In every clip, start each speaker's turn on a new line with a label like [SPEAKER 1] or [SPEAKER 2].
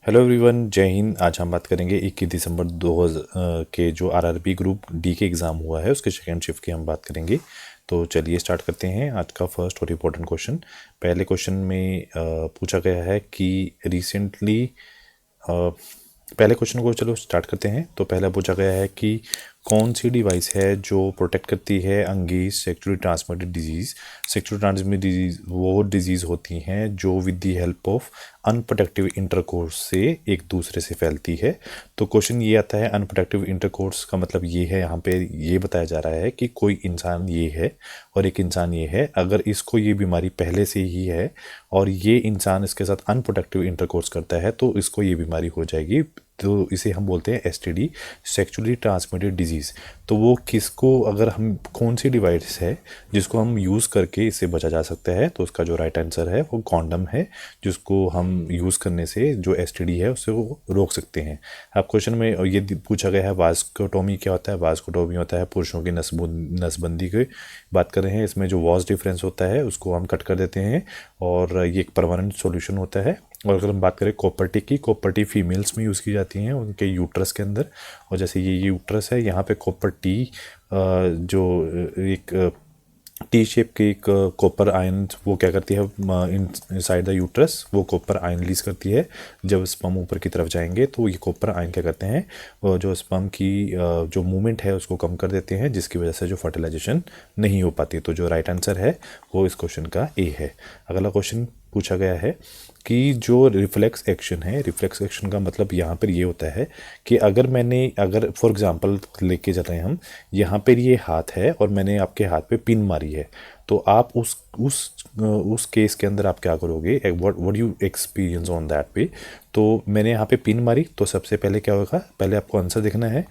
[SPEAKER 1] Hello everyone, जय हिंद। आज हम बात करेंगे 21 दिसंबर 2000 के जो आरआरबी ग्रुप डी के एग्ज़ाम हुआ है उसके सेकेंड शिफ्ट की हम बात करेंगे। तो चलिए स्टार्ट करते हैं आज का फर्स्ट और इम्पोर्टेंट क्वेश्चन। पहले क्वेश्चन में पूछा गया है कि रिसेंटली पहले क्वेश्चन को चलो स्टार्ट करते हैं। तो पहला पूछा गया है कि कौन सी डिवाइस है जो प्रोटेक्ट करती है against sexually transmitted diseases. Sexually transmitted diseases वो डिजीज़ होती हैं जो with the help of unprotective intercourse से एक दूसरे से फैलती है। तो क्वेश्चन ये आता है, अनप्रोटेक्टिव इंटरकोर्स का मतलब ये है, यहाँ पे ये बताया जा रहा है कि कोई इंसान ये है और एक इंसान ये है, अगर इसको ये बीमारी पहले से ही है और ये इंसान इसके साथ अनप्रोटेक्टिव इंटरकोर्स करता है तो इसको ये बीमारी हो जाएगी। तो इसे हम बोलते हैं एसटीडी, सेक्सुअली ट्रांसमिटेड डिजीज़। तो वो किसको, अगर हम कौन सी डिवाइस है जिसको हम यूज़ करके इससे बचा जा सकता है, तो उसका जो राइट आंसर है वो कॉन्डम है, जिसको हम यूज़ करने से जो एसटीडी है उससे वो रोक सकते हैं। अब क्वेश्चन में ये पूछा गया है वास्कोटोमी क्या होता है। वास्कोटोमी होता है पुरुषों की नसबंदी की बात कर रहे हैं। इसमें जो वॉस डिफरेंस होता है उसको हम कट कर देते हैं और ये एक परमानेंट सॉल्यूशन होता है। और अगर हम बात करें कॉपर की, कॉपर टी फीमेल्स में यूज़ की जाती हैं उनके यूट्रस के अंदर। और जैसे ये यूट्रस है, यहाँ पे कॉपर टी जो एक टी शेप की एक कॉपर आयन वो क्या करती है इनसाइड द यूट्रस, वो कॉपर आयन रिलीज करती है। जब स्पर्म ऊपर की तरफ जाएंगे तो ये कॉपर आयन क्या करते हैं, वो जो स्पर्म की जो मूवमेंट है उसको कम कर देते हैं, जिसकी वजह से जो फर्टिलाइजेशन नहीं हो पाती। तो जो राइट आंसर है वो इस क्वेश्चन का ए है। अगला क्वेश्चन पूछा गया है कि जो रिफ्लेक्स एक्शन है, रिफ्लेक्स एक्शन का मतलब यहाँ पर ये होता है कि अगर फॉर एग्जांपल लेके चल रहे हैं हम, यहाँ पर ये हाथ है और मैंने आपके हाथ पे पिन मारी है, तो आप उस केस के अंदर आप क्या करोगे, what you experience on that पे। तो मैंने यहाँ पे पिन मारी तो सबसे पहले क्या होगा, पहले आपको आंसर देखना है।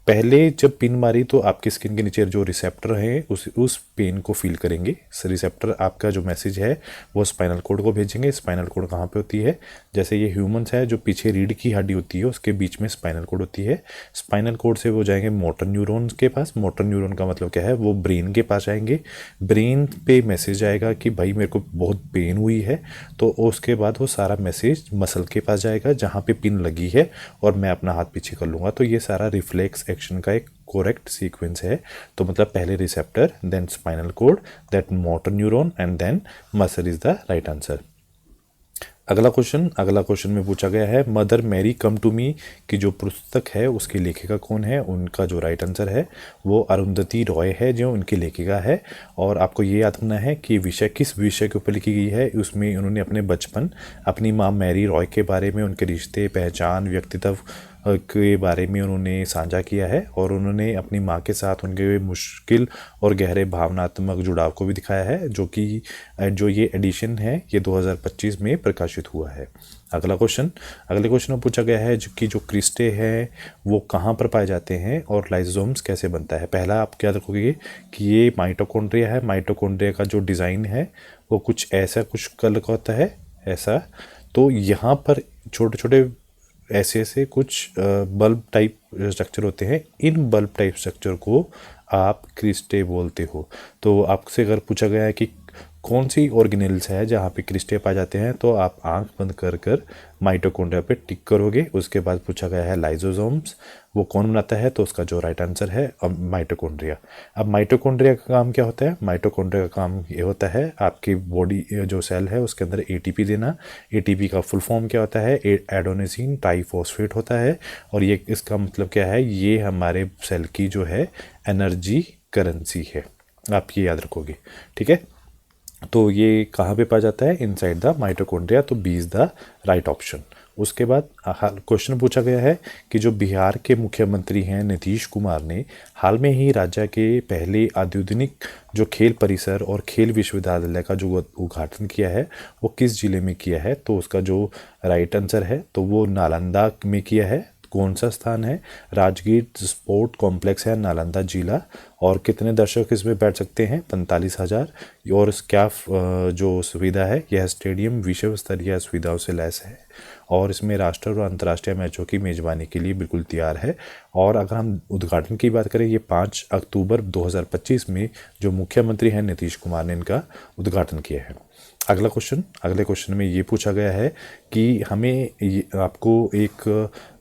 [SPEAKER 1] पहले जब पिन मारी तो आपकी स्किन के नीचे जो रिसेप्टर है उस पेन को फील करेंगे। रिसेप्टर आपका जो मैसेज है वो स्पाइनल कोड को भेजेंगे। स्पाइनल कोड कहाँ पे होती है, जैसे ये ह्यूमंस है, जो पीछे रीढ़ की हड्डी होती है उसके बीच में स्पाइनल कोड होती है। स्पाइनल कोड से वो जाएंगे मोटर न्यूरॉन्स के पास। मोटर न्यूरॉन का मतलब क्या है, वो ब्रेन के पास जाएंगे। ब्रेन पे मैसेज आएगा कि भाई मेरे को बहुत पेन हुई है, तो उसके बाद वो सारा मैसेज मसल के पास जाएगा जहाँ पे पिन लगी है और मैं अपना हाथ पीछे कर लूँगा। तो ये सारा रिफ्लेक्स एक्शन का एक करेक्ट सीक्वेंस है। तो मतलब पहले receptor, then spinal cord, then motor neuron and then muscle is the right answer. अगला क्वेश्चन में पूछा गया है Mother Mary come to me की जो पुस्तक है उसकी लेखिका कौन है। उनका जो राइट आंसर है वो अरुंधति रॉय है जो उनकी लेखिका है। और आपको ये याद रखना है कि विषय किस विषय के ऊपर लिखी गई है। उसमें उन्होंने अपने बचपन, अपनी माँ मैरी रॉय के बारे में, उनके रिश्ते, पहचान, व्यक्तित्व के बारे में उन्होंने साझा किया है। और उन्होंने अपनी माँ के साथ उनके मुश्किल और गहरे भावनात्मक जुड़ाव को भी दिखाया है, जो ये एडिशन है ये 2025 में प्रकाशित हुआ है। अगले क्वेश्चन में पूछा गया है कि जो क्रिस्टे हैं वो कहाँ पर पाए जाते हैं और लाइसोसोम्स कैसे बनता है। पहला आप क्या रखोगे कि ये माइटोकॉन्ड्रिया है। माइटोकॉन्ड्रिया का जो डिज़ाइन है वो कुछ ऐसा कुछ कलर का होता है, ऐसा। तो यहाँ पर छोटे छोटे ऐसे कुछ बल्ब टाइप स्ट्रक्चर होते हैं। इन बल्ब टाइप स्ट्रक्चर को आप क्रिस्टे बोलते हो। तो आपसे अगर पूछा गया है कि कौन सी ऑर्गेनेल्स है जहाँ पे क्रिस्टे पाए जाते हैं, तो आप आंख बंद कर माइटोकॉन्ड्रिया पे टिक करोगे। उसके बाद पूछा गया है लाइसोसोम्स वो कौन बनाता है, तो उसका जो राइट आंसर है अब माइटोकॉन्ड्रिया। अब माइटोकॉन्ड्रिया का काम क्या होता है, माइटोकॉन्ड्रिया का काम ये होता है आपकी बॉडी जो सेल है उसके अंदर एटीपी देना। एटीपी का फुल फॉर्म क्या होता है, एडोनेसिन ट्राइफॉस्फेट होता है। और ये इसका मतलब क्या है, ये हमारे सेल की जो है एनर्जी करेंसी है। आप ये याद रखोगे, ठीक है। तो ये कहाँ पे पाया जाता है, इनसाइड द माइटोकॉन्ड्रिया। तो B is the right option. उसके बाद क्वेश्चन पूछा गया है कि जो बिहार के मुख्यमंत्री हैं नीतीश कुमार ने हाल में ही राज्य के पहले आधुनिक जो खेल परिसर और खेल विश्वविद्यालय का जो उद्घाटन किया है वो किस जिले में किया है। तो उसका जो राइट आंसर है तो वो नालंदा में किया है। कौन सा स्थान है, राजगीर स्पोर्ट कॉम्प्लेक्स है, नालंदा जिला। और कितने दर्शक इसमें बैठ सकते हैं, 45,000। और क्या जो सुविधा है, यह स्टेडियम विश्व स्तरीय सुविधाओं से लैस है और इसमें राष्ट्रीय और अंतर्राष्ट्रीय मैचों की मेज़बानी के लिए बिल्कुल तैयार है। और अगर हम उद्घाटन की बात करें, ये 5 अक्टूबर 2025 में जो मुख्यमंत्री हैं नीतीश कुमार ने इनका उद्घाटन किया है। अगले क्वेश्चन में ये पूछा गया है कि हमें आपको एक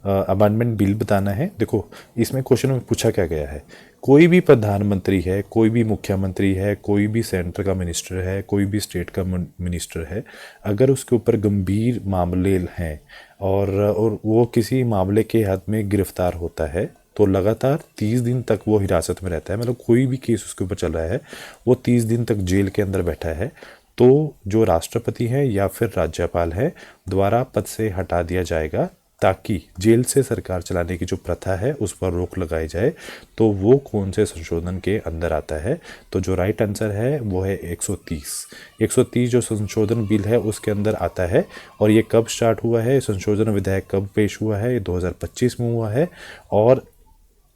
[SPEAKER 1] अमेंडमेंट बिल बताना है। देखो इसमें क्वेश्चन में पूछा क्या गया है, कोई भी प्रधानमंत्री है, कोई भी मुख्यमंत्री है, कोई भी सेंटर का मिनिस्टर है, कोई भी स्टेट का मिनिस्टर है, अगर उसके ऊपर गंभीर मामले हैं और वो किसी मामले के हद में गिरफ्तार होता है तो लगातार 30 दिन तक वो हिरासत में रहता है, मतलब कोई भी केस उसके ऊपर चल रहा है, वो 30 दिन तक जेल के अंदर बैठा है, तो जो राष्ट्रपति है या फिर राज्यपाल है द्वारा पद से हटा दिया जाएगा, ताकि जेल से सरकार चलाने की जो प्रथा है उस पर रोक लगाई जाए। तो वो कौन से संशोधन के अंदर आता है? तो जो राइट आंसर है वो है 130 जो संशोधन बिल है उसके अंदर आता है। और ये कब स्टार्ट हुआ है, संशोधन विधेयक कब पेश हुआ है? ये 2025 में हुआ है। और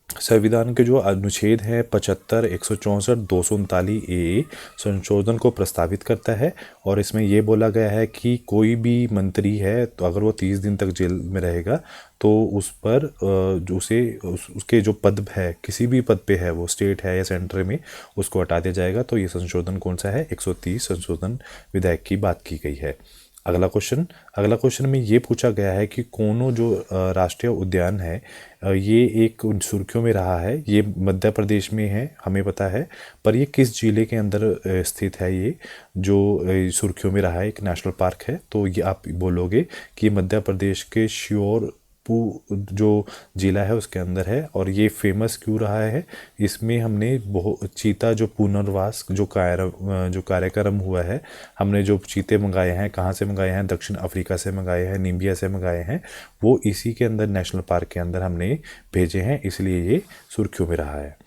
[SPEAKER 1] संविधान के जो अनुच्छेद हैं 75, 164, 239 ए संशोधन को प्रस्तावित करता है। और इसमें ये बोला गया है कि कोई भी मंत्री है तो अगर वो 30 दिन तक जेल में रहेगा तो उस पर जो उसके जो पद है, किसी भी पद पे है, वो स्टेट है या सेंटर में, उसको हटा दिया जाएगा। तो ये संशोधन कौन सा है? 130 संशोधन विधेयक की बात की गई है। अगला क्वेश्चन में ये पूछा गया है कि कोनो जो राष्ट्रीय उद्यान है ये एक सुर्खियों में रहा है, ये मध्य प्रदेश में है हमें पता है, पर ये किस जिले के अंदर स्थित है? ये जो सुर्खियों में रहा है एक नेशनल पार्क है, तो ये आप बोलोगे कि मध्य प्रदेश के श्योर जो जिला है उसके अंदर है। और ये फेमस क्यों रहा है? इसमें हमने बहुत चीता जो पुनर्वास जो कार्यक्रम हुआ है, हमने जो चीते मंगाए हैं, कहाँ से मंगाए हैं? दक्षिण अफ्रीका से मंगाए हैं, नामीबिया से मंगाए हैं, वो इसी के अंदर नेशनल पार्क के अंदर हमने भेजे हैं, इसलिए ये सुर्खियों में रहा है।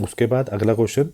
[SPEAKER 1] उसके बाद अगला क्वेश्चन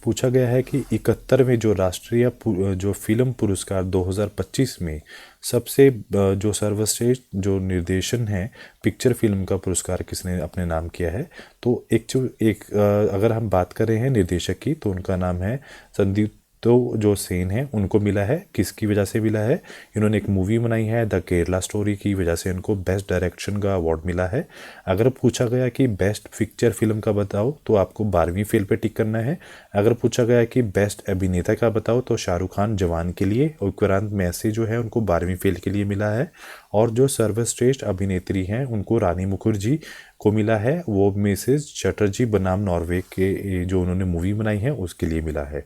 [SPEAKER 1] पूछा गया है कि 71वें जो राष्ट्रीय जो फिल्म पुरस्कार 2025 में सबसे जो सर्वश्रेष्ठ जो निर्देशन है पिक्चर फिल्म का पुरस्कार किसने अपने नाम किया है? तो अगर हम बात कर रहे हैं निर्देशक की, तो उनका नाम है संदीप जो सेन है, उनको मिला है। किसकी वजह से मिला है? इन्होंने एक मूवी बनाई है द केरला स्टोरी की वजह से इनको बेस्ट डायरेक्शन का अवार्ड मिला है। अगर पूछा गया कि बेस्ट पिक्चर फिल्म का बताओ तो आपको 12वीं फेल पे टिक करना है। अगर पूछा गया कि बेस्ट अभिनेता का बताओ तो शाहरुख खान जवान के लिए, और विक्रांत मैसी जो है उनको 12वीं फेल के लिए मिला है। और जो सर्वश्रेष्ठ अभिनेत्री हैं उनको रानी मुखर्जी को मिला है, वो मिसेस चटर्जी बनाम नॉर्वे के जो उन्होंने मूवी बनाई है उसके लिए मिला है।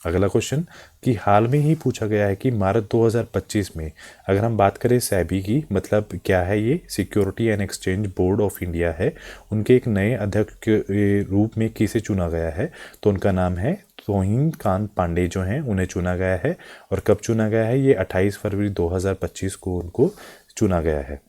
[SPEAKER 1] अगला क्वेश्चन कि हाल में ही पूछा गया है कि मार्च 2025 में अगर हम बात करें सेबी की, मतलब क्या है ये? Security and exchange board of India है, उनके एक नए अध्यक्ष के रूप में किसे चुना गया है? तो उनका नाम है तोहिन कांत पांडे जो हैं, उन्हें चुना गया है। और कब चुना गया है? ये 28 फरवरी 2025 को उनको चुना गया है।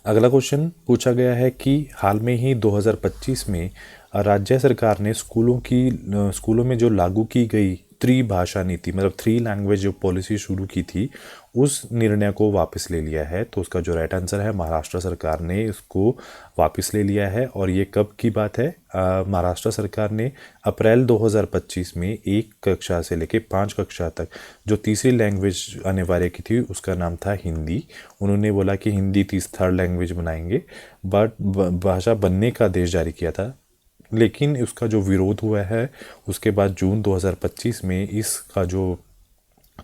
[SPEAKER 1] अगला क्वेश्चन पूछा गया है कि हाल में ही 2025 में राज्य सरकार ने स्कूलों में जो लागू की गई त्रिभाषा नीति, मतलब 3 लैंग्वेज जो पॉलिसी शुरू की थी, उस निर्णय को वापस ले लिया है। तो उसका जो राइट आंसर है, महाराष्ट्र सरकार ने इसको वापस ले लिया है। और ये कब की बात है? महाराष्ट्र सरकार ने अप्रैल 2025 में 1 कक्षा से लेकर 5 कक्षा तक जो तीसरी लैंग्वेज अनिवार्य की थी उसका नाम था हिंदी। उन्होंने बोला कि हिंदी 3rd लैंग्वेज बनाएंगे, बट भाषा बनने का आदेश जारी किया था, लेकिन उसका जो विरोध हुआ है उसके बाद जून 2025 में इसका जो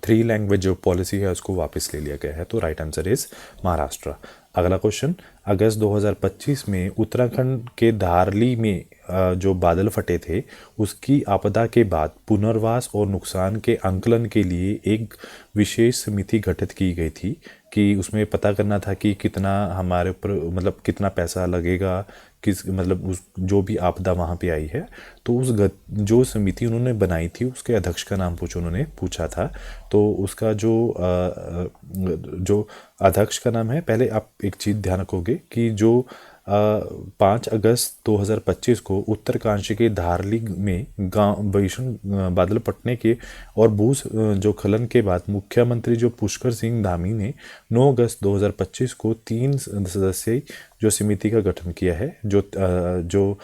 [SPEAKER 1] 3 लैंग्वेज जो पॉलिसी है उसको वापस ले लिया गया है। तो राइट आंसर इज महाराष्ट्र। अगला क्वेश्चन, अगस्त 2025 में उत्तराखंड के धारली में जो बादल फटे थे उसकी आपदा के बाद पुनर्वास और नुकसान के आंकलन के लिए एक विशेष समिति गठित की गई थी कि उसमें पता करना था कि कितना हमारे ऊपर, मतलब कितना पैसा लगेगा, मतलब उस जो भी आपदा वहाँ पे आई है। तो जो समिति उन्होंने बनाई थी उसके अध्यक्ष का नाम उन्होंने पूछा था। तो उसका जो अध्यक्ष का नाम है, पहले आप एक चीज़ ध्यान रखोगे कि जो 5 अगस्त 2025 को उत्तरकाशी के धारली में भीषण बादल फटने के और जो खलन के बाद मुख्यमंत्री जो पुष्कर सिंह धामी ने 9 अगस्त 2025 को 3 सदस्यीय जो समिति का गठन किया है, जो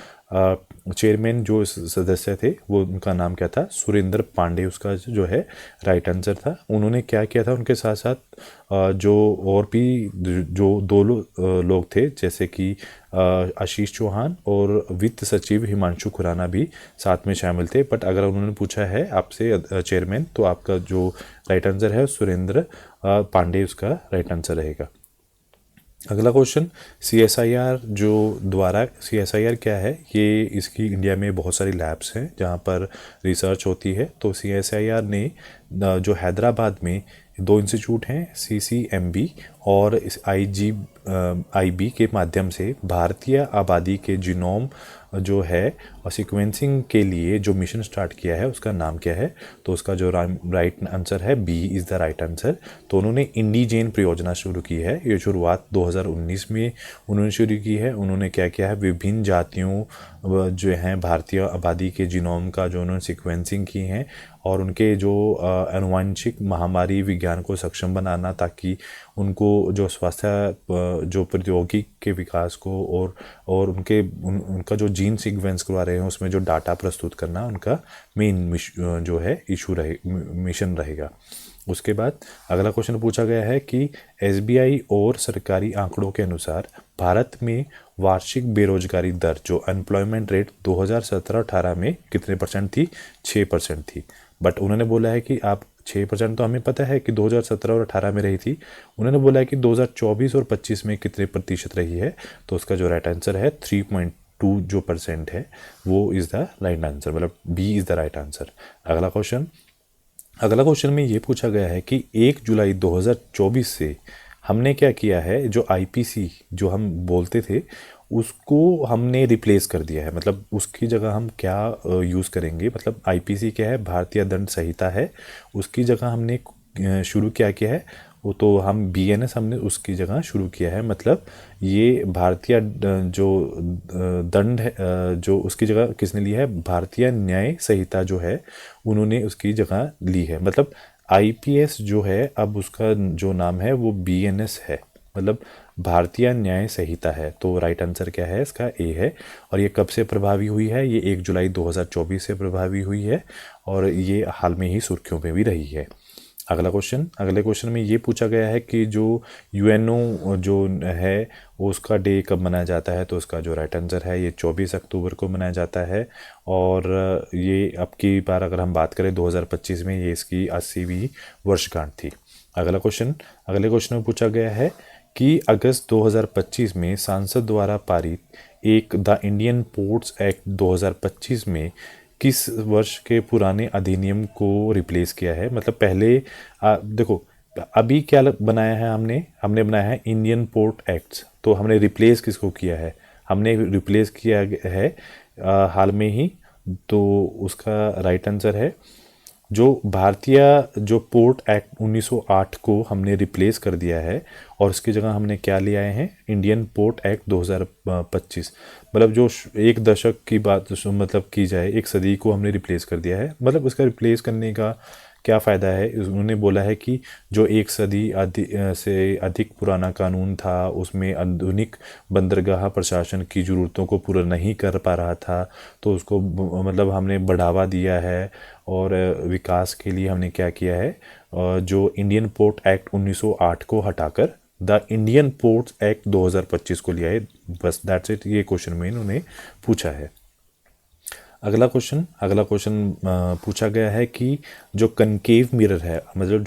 [SPEAKER 1] चेयरमैन जो सदस्य थे वो उनका नाम क्या था, सुरेंद्र पांडे उसका जो है राइट आंसर था। उन्होंने क्या किया था, उनके साथ साथ जो और भी जो दो लोग थे, जैसे कि आशीष चौहान और वित्त सचिव हिमांशु खुराना भी साथ में शामिल थे। बट अगर उन्होंने पूछा है आपसे चेयरमैन, तो आपका जो राइट आंसर है सुरेंद्र पांडे उसका राइट आंसर रहेगा। अगला क्वेश्चन, CSIR जो द्वारा, CSIR क्या है, ये इसकी इंडिया में बहुत सारी लैब्स हैं जहाँ पर रिसर्च होती है। तो CSIR ने जो हैदराबाद में दो इंस्टीट्यूट हैं, CCMB और इस IB के माध्यम से भारतीय आबादी के जीनोम जो है और सीक्वेंसिंग के लिए जो मिशन स्टार्ट किया है उसका नाम क्या है। तो उसका जो राइट आंसर है B is the right answer. तो उन्होंने इंडीजेन परियोजना शुरू की है। ये शुरुआत 2019 में उन्होंने शुरू की है। उन्होंने क्या किया है, विभिन्न जातियों जो हैं भारतीय आबादी के जीनोम का जो उन्होंने सीक्वेंसिंग की है और उनके जो आनुवंशिक महामारी विज्ञान को सक्षम बनाना, ताकि उनको जो स्वास्थ्य जो प्रौद्योगिकी के विकास को और उनका जो जीन सीक्वेंस करवा रहे हैं उसमें जो डाटा प्रस्तुत करना उनका मेन जो है मिशन रहेगा। उसके बाद अगला क्वेश्चन पूछा गया है कि SBI और सरकारी आंकड़ों के अनुसार भारत में वार्षिक बेरोजगारी दर जो अनएम्प्लॉयमेंट रेट 2017-18 में कितने परसेंट थी, 6% थी। बट उन्होंने बोला है कि आप 6% तो हमें पता है कि 2017 और 18 में रही थी। उन्होंने बोला है कि 2024 और 25 में कितने प्रतिशत रही है। तो उसका जो राइट आंसर है 3.2 जो परसेंट है वो इज़ द राइट आंसर, मतलब B is the right answer. अगला क्वेश्चन में ये पूछा गया है कि 1 जुलाई 2024 से हमने क्या किया है, जो IPC जो हम बोलते थे उसको हमने रिप्लेस कर दिया है। मतलब उसकी जगह हम क्या यूज़ करेंगे, मतलब IPC क्या है, भारतीय दंड संहिता है, उसकी जगह हमने शुरू क्या किया है, वो तो हम BNS हमने उसकी जगह शुरू किया है। मतलब ये भारतीय जो दंड है जो उसकी जगह किसने ली है, भारतीय न्याय संहिता जो है उन्होंने उसकी जगह ली है। मतलब IPS जो है अब उसका जो नाम है वो BNS है, मतलब भारतीय न्याय संहिता है। तो राइट आंसर क्या है, इसका ए है। और ये कब से प्रभावी हुई है, ये 1 जुलाई 2024 से प्रभावी हुई है और ये हाल में ही सुर्खियों में भी रही है। अगले क्वेश्चन में ये पूछा गया है कि जो UNO जो है वो उसका डे कब मनाया जाता है। तो उसका जो राइट आंसर है ये 24 अक्टूबर को मनाया जाता है। और ये अब की बार अगर हम बात करें 2025 में ये इसकी 80वीं वर्षगांठ थी। अगले क्वेश्चन में पूछा गया है कि अगस्त 2025 में संसद द्वारा पारित एक द इंडियन पोर्ट्स एक्ट 2025 में किस वर्ष के पुराने अधिनियम को रिप्लेस किया है। मतलब पहले देखो अभी क्या बनाया है, हमने बनाया है इंडियन पोर्ट एक्ट्स। तो हमने रिप्लेस किसको किया है, हमने रिप्लेस किया है हाल में ही। तो उसका राइट आंसर है जो भारतीय जो पोर्ट एक्ट 1908 को हमने रिप्लेस कर दिया है और उसकी जगह हमने क्या ले आए हैं, इंडियन पोर्ट एक्ट 2025। मतलब जो एक दशक की बात मतलब की जाए, एक सदी को हमने रिप्लेस कर दिया है। मतलब उसका रिप्लेस करने का क्या फ़ायदा है, उन्होंने बोला है कि जो एक सदी से अधिक पुराना कानून था उसमें आधुनिक बंदरगाह प्रशासन की ज़रूरतों को पूरा नहीं कर पा रहा था, तो उसको मतलब हमने बढ़ावा दिया है और विकास के लिए हमने क्या किया है, जो इंडियन पोर्ट एक्ट 1908 को हटाकर द इंडियन पोर्ट्स एक्ट 2025 को लिया है। बस दैट्स इट, ये क्वेश्चन में इन्होंने पूछा है। अगला क्वेश्चन पूछा गया है कि जो कनकेव मिरर है, मतलब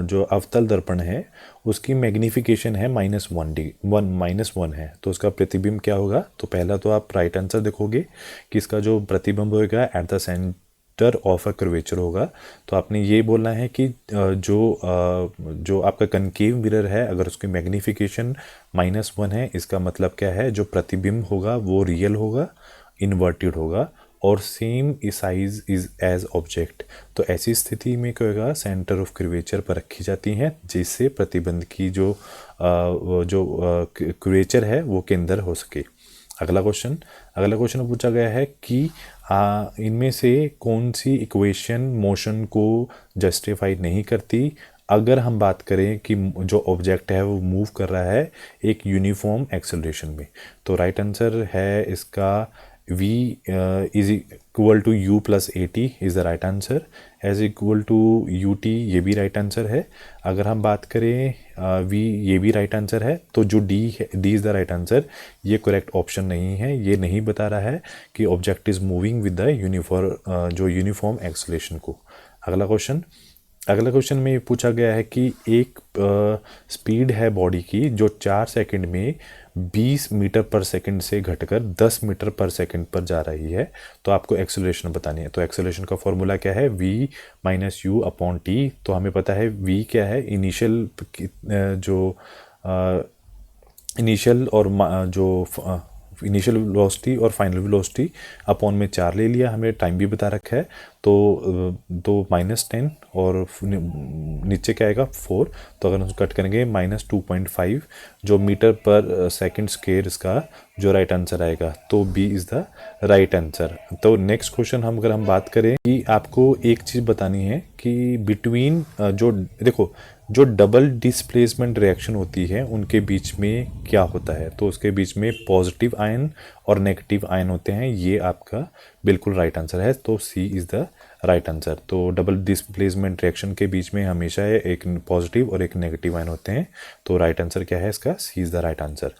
[SPEAKER 1] जो अवतल दर्पण है उसकी मैग्नीफिकेशन है -1 है। तो उसका प्रतिबिंब क्या होगा। तो पहला तो आप राइट आंसर देखोगे कि इसका जो प्रतिबिंब होगा at the centre of a curvature होगा। तो आपने ये बोलना है कि जो आपका कनकेव मिरर है अगर उसकी मैग्नीफिकेशन -1 है, इसका मतलब क्या है, जो प्रतिबिंब होगा वो रियल होगा, इन्वर्टेड होगा और same size is as object. तो ऐसी स्थिति में क्या होगा, सेंटर ऑफ कर्वेचर पर रखी जाती हैं जिससे प्रतिबंध की जो कर्वेचर है वो केंद्र हो सके। अगला क्वेश्चन पूछा गया है कि इनमें से कौन सी इक्वेशन मोशन को जस्टिफाई नहीं करती अगर हम बात करें कि जो ऑब्जेक्ट है वो मूव कर रहा है एक यूनिफॉर्म एक्सेलरेशन में। तो राइट आंसर है इसका v is equal to u plus AT is the right answer, s equal to UT ये भी राइट आंसर है। अगर हम बात करें v ये भी राइट आंसर है, तो जो d है, d is the right answer, ये करेक्ट ऑप्शन नहीं है। ये नहीं बता रहा है कि object is moving with the uniform acceleration को। अगला क्वेश्चन में पूछा गया है कि एक स्पीड है बॉडी की जो 4 सेकंड में 20 मीटर पर सेकंड से घटकर 10 मीटर पर सेकंड पर जा रही है, तो आपको एक्सेलरेशन बतानी है। तो एक्सेलरेशन का फॉर्मूला क्या है, v minus you upon T. तो हमें पता है v क्या है, इनिशियल वेलोसिटी और फाइनल वेलोसिटी अपॉन में 4 ले लिया। हमें टाइम भी बता रखा है, तो -10 और नीचे क्या आएगा 4। तो अगर हम कट करेंगे -2.5 जो मीटर पर सेकंड स्क्वायर इसका जो राइट आंसर आएगा, तो B is the right answer. तो नेक्स्ट क्वेश्चन अगर हम बात करें कि आपको एक चीज़ बतानी है कि बिटवीन जो डबल डिस्प्लेसमेंट रिएक्शन होती है उनके बीच में क्या होता है, तो उसके बीच में पॉजिटिव आयन और नेगेटिव आयन होते हैं। ये आपका बिल्कुल राइट आंसर है, तो सी इज़ द राइट आंसर। तो डबल डिस्प्लेसमेंट रिएक्शन के बीच में हमेशा एक पॉजिटिव और एक नेगेटिव आयन होते हैं। तो राइट आंसर क्या है इसका, सी इज़ द राइट आंसर।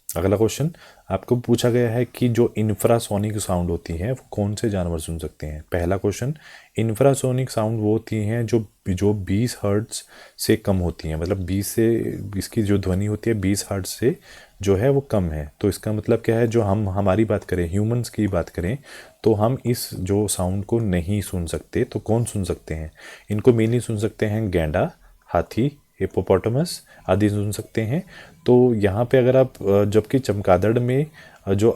[SPEAKER 1] अगला क्वेश्चन आपको पूछा गया है कि जो इंफ्रासोनिक साउंड होती हैं वो कौन से जानवर सुन सकते हैं। पहला क्वेश्चन, इंफ्रासोनिक साउंड वो होती हैं जो 20 हर्ट्ज से कम होती हैं, मतलब 20 की जो ध्वनि होती है 20 हर्ट्ज से जो है वो कम है। तो इसका मतलब क्या है, जो हमारी बात करें, ह्यूमंस की बात करें, तो हम इस जो साउंड को नहीं सुन सकते। तो कौन सुन सकते हैं, इनको मेनली सुन सकते हैं गैंडा, हाथी, हिप्पोपोटामस आदि सुन सकते हैं। तो यहाँ पे अगर आप जबकि चमगादड़ में जो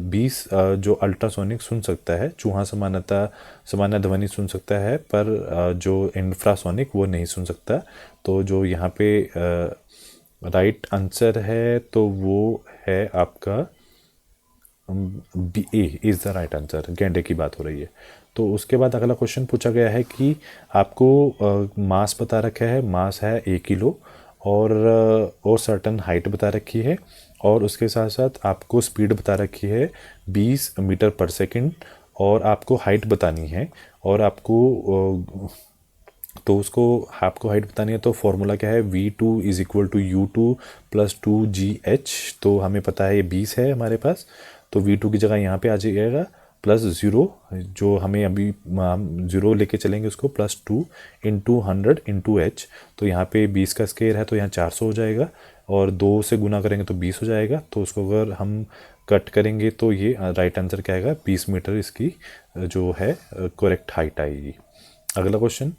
[SPEAKER 1] 20 जो अल्ट्रासोनिक सुन सकता है, चूहा सामान्य ध्वनि सुन सकता है, पर जो इंफ्रासोनिक वो नहीं सुन सकता। तो जो यहाँ पे राइट आंसर है तो वो है आपका B, A is the right answer. गैंडे की बात हो रही है। तो उसके बाद अगला क्वेश्चन पूछा गया है कि आपको मास बता रखा है, मास है 1 किलो, और सर्टन हाइट बता रखी है, और उसके साथ साथ आपको स्पीड बता रखी है 20 मीटर पर सेकंड, और आपको हाइट बतानी है, और तो उसको आपको हाइट बतानी है। तो फॉर्मूला क्या है, v2 is equal to U2 plus 2GH। तो हमें पता है ये 20 है हमारे पास, तो v2 की जगह यहाँ पे आ जाएगा प्लस 0, जो हमें अभी 0 लेके चलेंगे उसको, प्लस 2 इंटू 100 इंटू H। तो यहाँ पे 20 का स्क्वायर है तो यहाँ 400 हो जाएगा, और 2 से गुना करेंगे तो 20 हो जाएगा। तो उसको अगर हम कट करेंगे तो ये राइट आंसर क्या आएगा, 20 मीटर इसकी जो है करेक्ट हाइट आएगी। अगले क्वेश्चन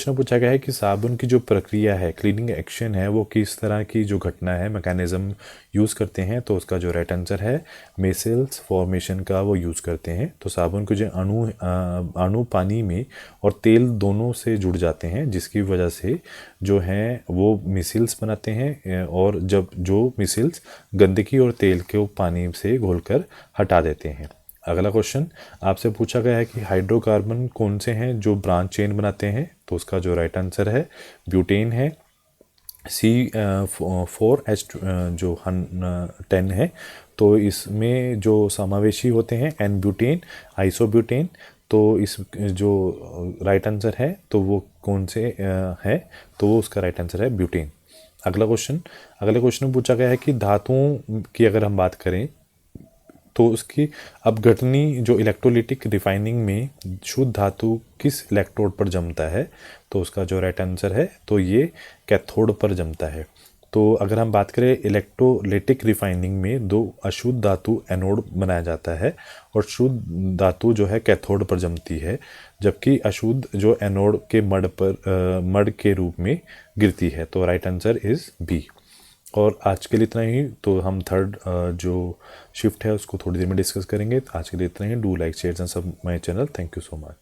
[SPEAKER 1] में पूछा गया है कि साबुन की जो प्रक्रिया है, क्लीनिंग एक्शन है, वो किस तरह की जो घटना है, मैकेनिज्म यूज़ करते हैं। तो उसका जो राइट आंसर है मिसेल्स फॉर्मेशन का वो यूज़ करते हैं। तो साबुन के जो अणु पानी में और तेल दोनों से जुड़ जाते हैं, जिसकी वजह से जो हैं वो मिसिल्स बनाते हैं, और जब जो मिसिल्स गंदगी और तेल को पानी से घोलकर हटा देते हैं। अगला क्वेश्चन आपसे पूछा गया है कि हाइड्रोकार्बन कौन से हैं जो ब्रांच चेन बनाते हैं। तो उसका जो राइट आंसर है ब्यूटेन है, C4H जो 10 है। तो इसमें जो समावेशी होते हैं एन ब्यूटेन, आइसोब्यूटेन। तो इस जो राइट आंसर है तो वो कौन से है, तो वो उसका राइट आंसर है ब्यूटेन। अगले क्वेश्चन में पूछा गया है कि धातुओं की अगर हम बात करें तो उसकी अपघटनी जो इलेक्ट्रोलिटिक रिफाइनिंग में शुद्ध धातु किस इलेक्ट्रोड पर जमता है। तो उसका जो राइट आंसर है तो ये कैथोड पर जमता है। तो अगर हम बात करें इलेक्ट्रोलिटिक रिफाइनिंग में 2 अशुद्ध धातु एनोड बनाया जाता है, और शुद्ध धातु जो है कैथोड पर जमती है, जबकि अशुद्ध जो एनोड के मड के रूप में गिरती है। तो राइट आंसर इज़ बी। और आज के लिए इतना ही। तो हम थर्ड जो शिफ्ट है उसको थोड़ी देर में डिस्कस करेंगे। तो आज के लिए इतना ही। डू लाइक शेयर एंड सब my channel. Thank you so much.